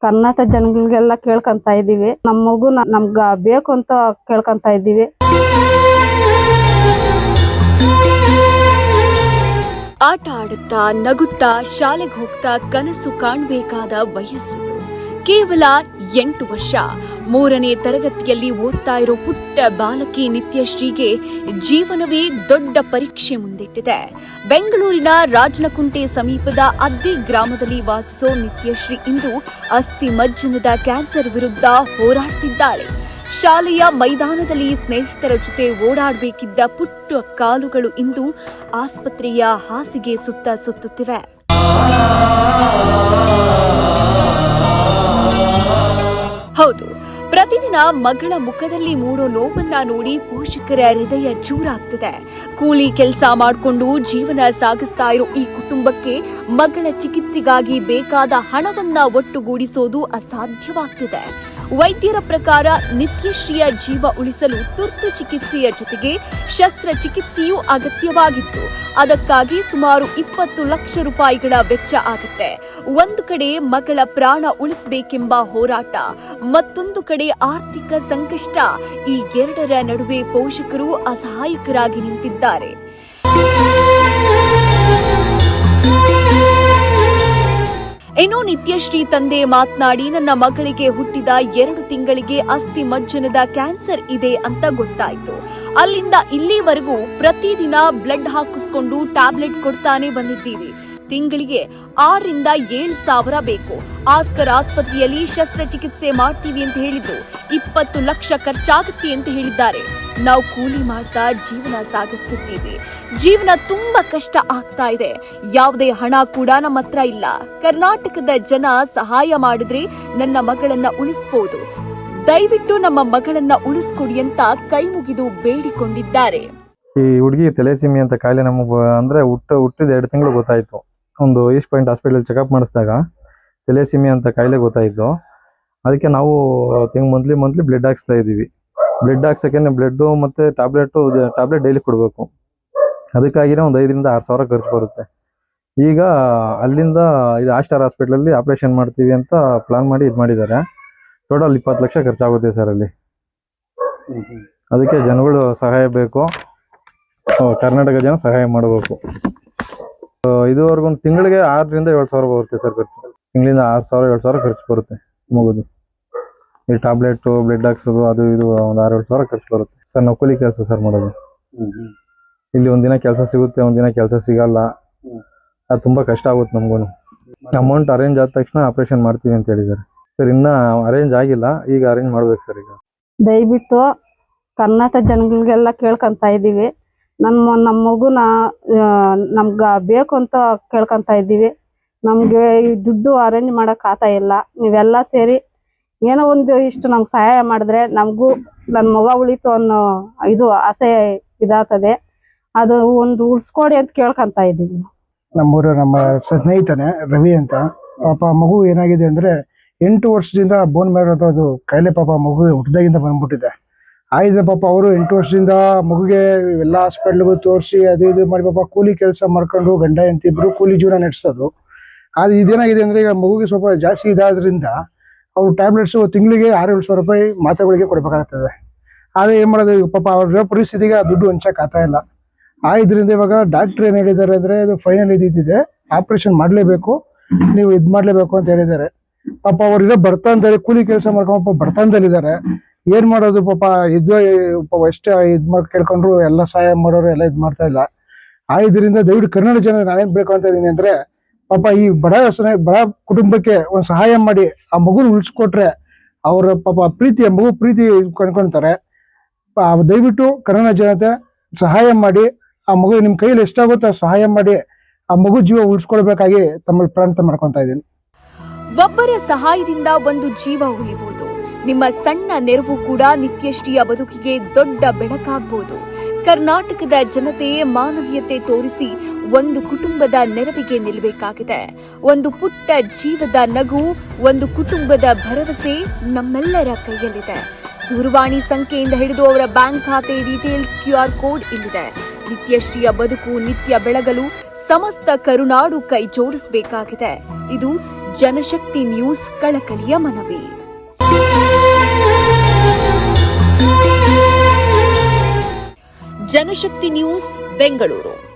ಕರ್ನಾಟಕ ಜನಗಳಿಗೆಲ್ಲ ಕೇಳ್ಕೊಂತ ಇದೀವಿ, ನಮ್ಮ ಮಗು ನಮ್ಗ ಬೇಕು ಅಂತ ಕೇಳ್ಕೊಂತ ಇದೀವಿ. ಆಟ ಆಡುತ್ತಾ ನಗುತ್ತಾ ಶಾಲೆಗೆ ಹೋಗ್ತಾ ಕನಸು ಕಾಣಬೇಕಾದ ವಯಸ್ಸು. ಕೇವಲ 8 ವರ್ಷ 3ನೇ ತರಗತಿಯಲ್ಲಿ ಓದ್ತಾ ಇರೋ ಪುಟ್ಟ ಬಾಲಕಿ ನಿತ್ಯಶ್ರೀಗೆ ಜೀವನವೇ ದೊಡ್ಡ ಪರೀಕ್ಷೆ ಮುಂದಿಟ್ಟಿದೆ. ಬೆಂಗಳೂರಿನ ರಾಜನಕುಂಟೆ ಸಮೀಪದ ಅದ್ದಿ ಗ್ರಾಮದಲ್ಲಿ ವಾಸಿಸೋ ನಿತ್ಯಶ್ರೀ ಇಂದು ಅಸ್ಥಿ ಮಜ್ಜನದ ಕ್ಯಾನ್ಸರ್ ವಿರುದ್ಧ ಹೋರಾಡ್ತಿದ್ದಾಳೆ. ಶಾಲೆಯ ಮೈದಾನದಲ್ಲಿ ಸ್ನೇಹಿತರ ಜೊತೆ ಓಡಾಡಬೇಕಿದ್ದ ಪುಟ್ಟ ಕಾಲುಗಳು ಇಂದು ಆಸ್ಪತ್ರೆಯ ಹಾಸಿಗೆ ಸುತ್ತ ಸುತ್ತುತ್ತಿವೆ. ಹೌದು, ಪ್ರತಿದಿನ ಮಗಳ ಮುಖದಲ್ಲಿ ಮೂಡೋ ನೋವನ್ನ ನೋಡಿ ಪೋಷಕರ ಹೃದಯ ಚೂರಾಗ್ತಿದೆ. ಕೂಲಿ ಕೆಲಸ ಮಾಡಿಕೊಂಡು ಜೀವನ ಸಾಗಿಸ್ತಾ ಇರೋ ಈ ಕುಟುಂಬಕ್ಕೆ ಮಗಳ ಚಿಕಿತ್ಸೆಗಾಗಿ ಬೇಕಾದ ಹಣವನ್ನ ಒಟ್ಟುಗೂಡಿಸೋದು ಅಸಾಧ್ಯವಾಗ್ತಿದೆ. ವೈದ್ಯರ ಪ್ರಕಾರ ನಿತ್ಯಶ್ರೀಯ ಜೀವ ಉಳಿಸಲು ತುರ್ತು ಚಿಕಿತ್ಸೆಯ ಜೊತೆಗೆ ಶಸ್ತ್ರಚಿಕಿತ್ಸೆಯೂ ಅಗತ್ಯವಾಗಿತ್ತು. ಅದಕ್ಕಾಗಿ ಸುಮಾರು 20 ಲಕ್ಷ ರೂಪಾಯಿಗಳ ವೆಚ್ಚ ಆಗುತ್ತೆ. ಒಂದು ಕಡೆ ಮಗಳ ಪ್ರಾಣ ಉಳಿಸಬೇಕೆಂಬ ಹೋರಾಟ, ಮತ್ತೊಂದು ಕಡೆ ಆರ್ಥಿಕ ಸಂಕಷ್ಟ. ಈ ಎರಡರ ನಡುವೆ ಪೋಷಕರು ಅಸಹಾಯಕರಾಗಿ ನಿಂತಿದ್ದಾರೆ. ಇನ್ನು ನಿತ್ಯಶ್ರೀ ತಂದೆ ಮಾತನಾಡಿ, ನನ್ನ ಮಗಳಿಗೆ ಹುಟ್ಟಿದ 2 ತಿಂಗಳಿಗೆ ಅಸ್ಥಿ ಮಜ್ಜನದ ಕ್ಯಾನ್ಸರ್ ಇದೆ ಅಂತ ಗೊತ್ತಾಯ್ತು. ಅಲ್ಲಿಂದ ಇಲ್ಲಿವರೆಗೂ ಪ್ರತಿದಿನ ಬ್ಲಡ್ ಹಾಕಿಸ್ಕೊಂಡು ಟ್ಯಾಬ್ಲೆಟ್ ಕೊಡ್ತಾನೆ ಬಂದಿದ್ದೀವಿ. ತಿಂಗಳಿಗೆ 6 ರಿಂದ 7 ಸಾವಿರ ಬೇಕು. ಆಸ್ಕರ್ ಆಸ್ಪತ್ರೆಯಲ್ಲಿ ಶಸ್ತ್ರಚಿಕಿತ್ಸೆ ಮಾಡ್ತೀವಿ ಅಂತ ಹೇಳಿದ್ದು 20 ಲಕ್ಷ ಖರ್ಚಾಗುತ್ತೆ ಅಂತ ಹೇಳಿದ್ದಾರೆ. ನಾವು ಕೂಲಿ ಮಾಡ್ತಾ ಜೀವನ ಸಾಗಿಸ್ತಿದ್ದೀವಿ. ಜೀವನ ತುಂಬಾ ಕಷ್ಟ ಆಗ್ತಾ ಇದೆ. ಯಾವುದೇ ಹಣ ಕೂಡ ನಮ್ಮ ಹತ್ರ ಇಲ್ಲ. ಕರ್ನಾಟಕದ ಜನ ಸಹಾಯ ಮಾಡಿದ್ರೆ ನನ್ನ ಮಗಳನ್ನ ಉಳಿಸಬಹುದು. ದಯವಿಟ್ಟು ನಮ್ಮ ಮಗಳನ್ನ ಉಳಿಸ್ಕೊಡಿ ಅಂತ ಕೈ ಮುಗಿದು ಬೇಡಿಕೊಂಡಿದ್ದಾರೆ. ಈ ಹುಡುಗಿ ಥೆಲೇಸಿಮಿ ಅಂತ ಕಾಯಿಲೆ ನಮಗೆ ಅಂದ್ರೆ ಹುಟ್ಟಿದ 2 ತಿಂಗಳು ಗೊತ್ತಾಯ್ತು. ಒಂದು ಈಸ್ಟ್ ಪಾಯಿಂಟ್ ಹಾಸ್ಪಿಟಲ್ ಚೆಕಪ್ ಮಾಡಿಸಿದಾಗ ಥೆಲೇಸಿಮಿ ಅಂತ ಕಾಯಿಲೆ ಗೊತ್ತಾಯ್ತು. ಅದಕ್ಕೆ ನಾವು ಮಂತ್ಲಿ ಬ್ಲಡ್ ಹಾಕ್ಸ್ತಾ ಇದೀವಿ. ಬ್ಲಡ್ ಹಾಕ್ಸಕ್ಕೆ ಬ್ಲಡ್ ಮತ್ತೆ ಟ್ಯಾಬ್ಲೆಟ್ ಡೈಲಿ ಕೊಡಬೇಕು. ಅದಕ್ಕಾಗಿನೇ ಒಂದು 5 ರಿಂದ 6 ಸಾವಿರ ಖರ್ಚು ಬರುತ್ತೆ. ಈಗ ಅಲ್ಲಿಂದ ಇದು ಆಸ್ಟರ್ ಹಾಸ್ಪಿಟಲಲ್ಲಿ ಆಪರೇಷನ್ ಮಾಡ್ತೀವಿ ಅಂತ ಪ್ಲಾನ್ ಮಾಡಿ ಇದು ಮಾಡಿದ್ದಾರೆ. ಟೋಟಲ್ 20 ಲಕ್ಷ ಖರ್ಚಾಗುತ್ತೆ ಸರ್ ಅಲ್ಲಿ. ಅದಕ್ಕೆ ಜನಗಳು ಸಹಾಯ ಬೇಕು, ಕರ್ನಾಟಕ ಜನ ಸಹಾಯ ಮಾಡಬೇಕು. ಇದುವರೆಗೂ ಒಂದು ತಿಂಗಳಿಗೆ 6 ರಿಂದ 7 ಸಾವಿರ ಬರುತ್ತೆ ಸರ್ ಖರ್ಚು. ತಿಂಗಳಿಂದ 6 ಸಾವಿರ 7 ಸಾವಿರ ಖರ್ಚು ಬರುತ್ತೆ ಮಗುದು. ಈ ಟ್ಯಾಬ್ಲೆಟ್ ಬ್ಲಡ್ ಹಾಕ್ಸೋದು ಅದು ಇದು ಒಂದು 6-7 ಸಾವಿರ ಖರ್ಚು ಬರುತ್ತೆ ಸರ್. ನಾವು ಕೂಲಿ ಕೆಲಸ ಸರ್ ಮಾಡೋದು. ಇಲ್ಲಿ ಒಂದಿನ ಕೆಲಸ ಸಿಗುತ್ತೆ, ಒಂದಿನ ಕೆಲಸ ಸಿಗಲ್ಲ. ಅದು ತುಂಬಾ ಕಷ್ಟ ಆಗುತ್ತೆ ನಮಗೂ. ಅಮೌಂಟ್ ಅರೇಂಜ್ ಆದ ತಕ್ಷಣ ಆಪರೇಷನ್ ಮಾಡ್ತೀವಿ ಅಂತ ಹೇಳಿದ್ದಾರೆ ಸರ್. ಇನ್ನ ಅರೇಂಜ್ ಆಗಿಲ್ಲ, ಈಗ ಅರೇಂಜ್ ಮಾಡ್ಬೇಕು ಸರ್. ಈಗ ದಯವಿಟ್ಟು ಕರ್ನಾಟಕ ಜನಗಳಿಗೆಲ್ಲ ಕೇಳ್ಕೊಂತ ಇದೀವಿ, ನಮ್ಮ ಮಗುನ ನಮ್ಗ ಬೇಕು ಅಂತ ಕೇಳ್ಕೊಂತ ಇದೀವಿ. ನಮ್ಗೆ ಈ ದುಡ್ಡು ಅರೇಂಜ್ ಮಾಡಕ್ ಆಗ್ತಾ ಇಲ್ಲ. ನೀವೆಲ್ಲ ಸೇರಿ ಏನೋ ಒಂದು ಇಷ್ಟು ನಮ್ಗೆ ಸಹಾಯ ಮಾಡಿದ್ರೆ ನಮಗೂ ನನ್ನ ಮಗ ಉಳಿತು ಅನ್ನೋ ಇದು ಆಸೆ ಇದಾಗ್ತದೆ. ಅದು ಒಂದು ಉಳಿಸ್ಕೊಡಿ ಅಂತ ಕೇಳ್ಕೊಂತ ಇದೀವಿ. ನಮ್ಮ ಸ್ನೇಹಿತನೇ ರವಿ ಅಂತ. ಪಾಪ ಮಗು ಏನಾಗಿದೆ ಅಂದ್ರೆ 8 ವರ್ಷದಿಂದ ಬೋನ್ ಮ್ಯಾರೋ ಅದು ಕಾಯಿಲೆ ಪಾಪ ಮಗು ಹುಟ್ಟಿದಾಗಿಂದ ಬಂದ್ಬಿಟ್ಟಿದೆ. ಆಯ್ತು ಪಾಪ ಅವರು 8 ವರ್ಷದಿಂದ ಮಗುಗೆ ಎಲ್ಲ ಹಾಸ್ಪಿಟ್ಲ್ಗೂ ತೋರಿಸಿ ಅದು ಇದು ಮಾಡಿ ಪಾಪ ಕೂಲಿ ಕೆಲಸ ಮಾಡ್ಕೊಂಡು ಗಂಡ ಹೆಂಡತಿ ಇಬ್ರು ಕೂಲಿ ಜೀವನ ನಡೆಸೋದು. ಅದು ಇದೇನಾಗಿದೆ ಅಂದ್ರೆ ಈಗ ಮಗುಗೆ ಸ್ವಲ್ಪ ಜಾಸ್ತಿ ಇದಾದ್ರಿಂದ ಅವ್ರು ಟ್ಯಾಬ್ಲೆಟ್ಸ್ ತಿಂಗಳಿಗೆ 6-7 ಸಾವಿರ ರೂಪಾಯಿ ಮಾತ್ರೆಗಳಿಗೆ ಕೊಡ್ಬೇಕಾಗ್ತದೆ. ಆದ್ರೆ ಏನ್ ಮಾಡೋದು, ಪಾಪ ಅವ್ರ ಪರಿಸ್ಥಿತಿಗೆ ಆ ದುಡ್ಡು ಹೊಂಚಕ್ ಆಗ್ತಾ ಇಲ್ಲ. ಇದರಿಂದ ಇವಾಗ ಡಾಕ್ಟರ್ ಏನ್ ಹೇಳಿದ್ದಾರೆ ಅಂದ್ರೆ ಇದು ಫೈನಲ್ ಇದಿದೆ, ಆಪರೇಷನ್ ಮಾಡ್ಲೇಬೇಕು, ನೀವು ಇದ್ ಮಾಡ್ಲೇಬೇಕು ಅಂತ ಹೇಳಿದ್ದಾರೆ. ಪಾಪ ಅವ್ರಿಗೆ ಬರ್ತಾಂದಲ್ಲಿ ಕೂಲಿ ಕೆಲಸ ಮಾಡ್ಕೊಂಡು ಪಾಪ ಬರ್ತಾಂದಲ್ಲಿದ್ದಾರೆ. ಏನ್ ಮಾಡೋದು ಪಾಪ ಎಷ್ಟು ಕೇಳ್ಕೊಂಡ್ರು ಎಲ್ಲ ಸಹಾಯ ಮಾಡೋರು ಎಲ್ಲ ಇದ್ ಮಾಡ್ತಾ ಇಲ್ಲ. ಇದರಿಂದ ದಯವಿಟ್ಟು ಕರ್ನಾಟಕ ಜನ ನಾನೇನ್ ಬೇಕು ಅಂತ ಇದೀನಿ ಅಂದ್ರೆ ಪಾಪ ಈ ಬಡ ಕುಟುಂಬಕ್ಕೆ ಒಂದು ಸಹಾಯ ಮಾಡಿ ಆ ಮಗುನ ಉಳಿಸ್ಕೊಟ್ರೆ ಅವ್ರ ಪಾಪ ಮಗು ಪ್ರೀತಿ ಕೊಂಡ್ಕೊಂತಾರೆ. ದಯವಿಟ್ಟು ಕರ್ನಾಟಕ ಜನತೆ ಸಹಾಯ ಮಾಡಿ ಆ ಮಗು ನಿಮ್ ಕೈಯಲ್ಲಿ ಎಷ್ಟಾಗುತ್ತೋ ಸಹಾಯ ಮಾಡಿ ಆ ಮಗು ಜೀವ ಉಳಿಸ್ಕೊಳ್ಬೇಕಾಗಿ ತಮ್ಮಲ್ಲಿ ಪ್ರಾರ್ಥನೆ ಮಾಡ್ಕೊಂತ ಇದ್ದೀನಿ. ಒಬ್ಬರ ಸಹಾಯದಿಂದ ಒಂದು ಜೀವ ಉಳಿಬಹುದು. ನಿಮ್ಮ ಸಣ್ಣ ನೆರವು ಕೂಡ ನಿತ್ಯಶ್ರೀಯ ಬದುಕಿಗೆ ದೊಡ್ಡ ಬೆಳಕಾಗಬಹುದು. ಕರ್ನಾಟಕದ ಜನತೆ ಮಾನವೀಯತೆ ತೋರಿಸಿ ಒಂದು ಕುಟುಂಬದ ನೆರವಿಗೆ ನಿಲ್ಲಬೇಕಾಗಿದೆ. ಒಂದು ಪುಟ್ಟ ಜೀವದ ನಗು, ಒಂದು ಕುಟುಂಬದ ಭರವಸೆ ನಮ್ಮೆಲ್ಲರ ಕೈಯಲ್ಲಿದೆ. ದೂರವಾಣಿ ಸಂಖ್ಯೆಯಿಂದ ಹಿಡಿದು ಅವರ ಬ್ಯಾಂಕ್ ಖಾತೆ ಡೀಟೇಲ್ಸ್, QR ಕೋಡ್ ಇಲ್ಲಿದೆ. ನಿತ್ಯಶ್ರೀಯ ಬದುಕು ನಿತ್ಯ ಬೆಳಗಲು ಸಮಸ್ತ ಕರುನಾಡು ಕೈ ಜೋಡಿಸಬೇಕಾಗಿದೆ. ಇದು ಜನಶಕ್ತಿ ನ್ಯೂಸ್ ಕಳಕಳಿಯ ಮನವಿ. ಜನಶಕ್ತಿ ನ್ಯೂಸ್ ಬೆಂಗಳೂರು.